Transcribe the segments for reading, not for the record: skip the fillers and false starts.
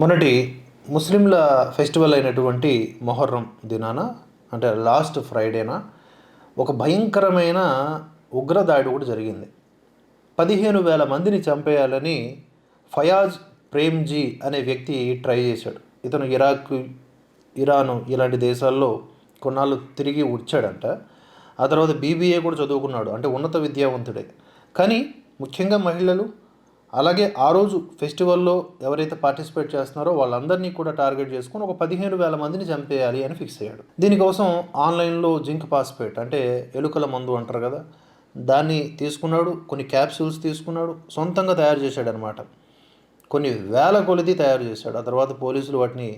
మొన్నటి ముస్లింల ఫెస్టివల్ అయినటువంటి మొహర్రం దినాన అంటే లాస్ట్ ఫ్రైడేన ఒక భయంకరమైన ఉగ్రదాడి కూడా జరిగింది. 15,000 మందిని చంపేయాలని ఫయాజ్ ప్రేమ్జీ అనే వ్యక్తి ట్రై చేశాడు. ఇతను ఇరాక్, ఇరాను ఇలాంటి దేశాల్లో కొన్నాళ్ళు తిరిగి వచ్చాడంట. ఆ తర్వాత బీబీఏ కూడా చదువుకున్నాడు, అంటే ఉన్నత విద్యావంతుడే. కానీ ముఖ్యంగా మహిళలు, అలాగే ఆ రోజు ఫెస్టివల్లో ఎవరైతే పార్టిసిపేట్ చేస్తున్నారో వాళ్ళందరినీ కూడా టార్గెట్ చేసుకొని ఒక 15,000 మందిని చంపేయాలి అని ఫిక్స్ అయ్యాడు. దీనికోసం ఆన్లైన్లో జింక్ పాస్పేట్ అంటే ఎలుకల మందు అంటారు కదా, దాన్ని తీసుకున్నాడు. కొన్ని క్యాప్సూల్స్ తీసుకున్నాడు, సొంతంగా తయారు చేశాడనమాట. కొన్ని వేల కొలది తయారు చేశాడు. ఆ తర్వాత పోలీసులు వాటిని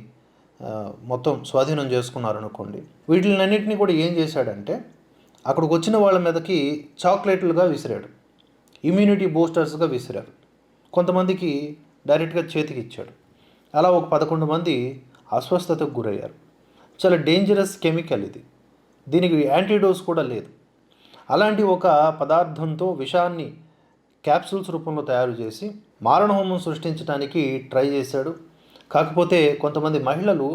మొత్తం స్వాధీనం చేసుకున్నారు అనుకోండి. వీటిలన్నింటినీ కూడా ఏం చేశాడంటే అక్కడికి వచ్చిన వాళ్ళ మీదకి చాక్లెట్లుగా విసిరాడు, ఇమ్యూనిటీ బూస్టర్స్గా విసిరారు. కొంతమందికి డైరెక్ట్గా చేతికి ఇచ్చాడు. అలా ఒక 11 మంది అస్వస్థతకు గురయ్యారు. చాలా డేంజరస్ కెమికల్ ఇది, దీనికి యాంటీడోస్ కూడా లేదు. అలాంటి ఒక పదార్థంతో విషాన్ని క్యాప్సూల్స్ రూపంలో తయారు చేసి మారణహోమం సృష్టించడానికి ట్రై చేశాడు. కాకపోతే కొంతమంది మహిళలు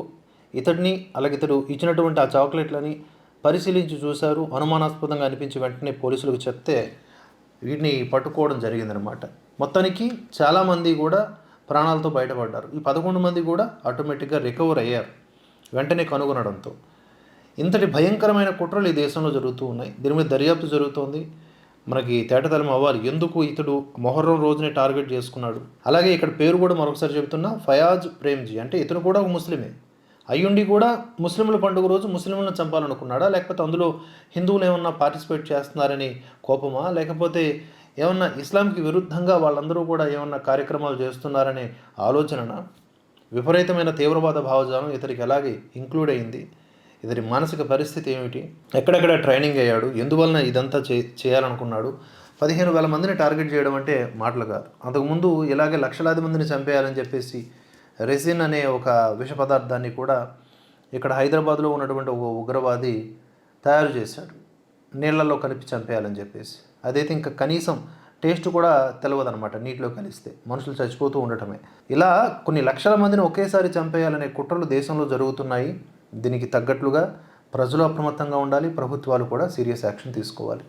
ఇతడిని, అలాగే ఇతడు ఇచ్చినటువంటి ఆ చాక్లెట్లని పరిశీలించి చూశారు. అనుమానాస్పదంగా అనిపించి వెంటనే పోలీసులకు చెప్తే వీటిని పట్టుకోవడం జరిగిందనమాట. మొత్తానికి చాలామంది కూడా ప్రాణాలతో బయటపడ్డారు. ఈ 11 మంది కూడా ఆటోమేటిక్గా రికవర్ అయ్యారు వెంటనే కనుగొనడంతో. ఇంతటి భయంకరమైన కుట్రలు ఈ దేశంలో జరుగుతూ ఉన్నాయి. దీని మీద దర్యాప్తు జరుగుతోంది. మనకి తేటతెల్లం అవ్వాలి, ఎందుకు ఇతడు మొహర్రం రోజునే టార్గెట్ చేసుకున్నాడు. అలాగే ఇక్కడ పేరు కూడా మరొకసారి చెబుతున్నా, ఫయాజ్ ప్రేమ్జీ. అంటే ఇతను కూడా ఒక ముస్లిమే అయ్యుండి కూడా ముస్లింల పండుగ రోజు ముస్లింలను చంపాలనుకున్నాడా, లేకపోతే అందులో హిందువులు ఏమన్నా పార్టిసిపేట్ చేస్తున్నారని కోపమా, లేకపోతే ఏమన్నా ఇస్లాంకి విరుద్ధంగా వాళ్ళందరూ కూడా ఏమన్నా కార్యక్రమాలు చేస్తున్నారనే ఆలోచనన? విపరీతమైన తీవ్రవాద భావజాలం ఇతనికి ఎలాగే ఇంక్లూడ్ అయింది? ఇతని మానసిక పరిస్థితి ఏమిటి? ఎక్కడెక్కడ ట్రైనింగ్ అయ్యాడు? ఎందువలన ఇదంతా చేయాలనుకున్నాడు? 15,000 మందిని టార్గెట్ చేయడం అంటే మాటలు కాదు. అంతకుముందు ఇలాగే లక్షలాది మందిని చంపేయాలని చెప్పేసి రెసిన్ అనే ఒక విష పదార్థాన్ని కూడా ఇక్కడ హైదరాబాద్లో ఉన్నటువంటి ఒక ఉగ్రవాది తయారు చేశాడు, నీళ్లలో కలిపి చంపేయాలని చెప్పేసి. అదైతే ఇంకా కనీసం టేస్ట్ కూడా తెలియదనమాట, నీటిలో కలిస్తే మనుషులు చచ్చిపోతూ ఉండటమే. ఇలా కొన్ని లక్షల మందిని ఒకేసారి చంపేయాలనే కుట్రలు దేశంలో జరుగుతున్నాయి. దీనికి తగ్గట్లుగా ప్రజలు అప్రమత్తంగా ఉండాలి, ప్రభుత్వాలు కూడా సీరియస్ యాక్షన్ తీసుకోవాలి.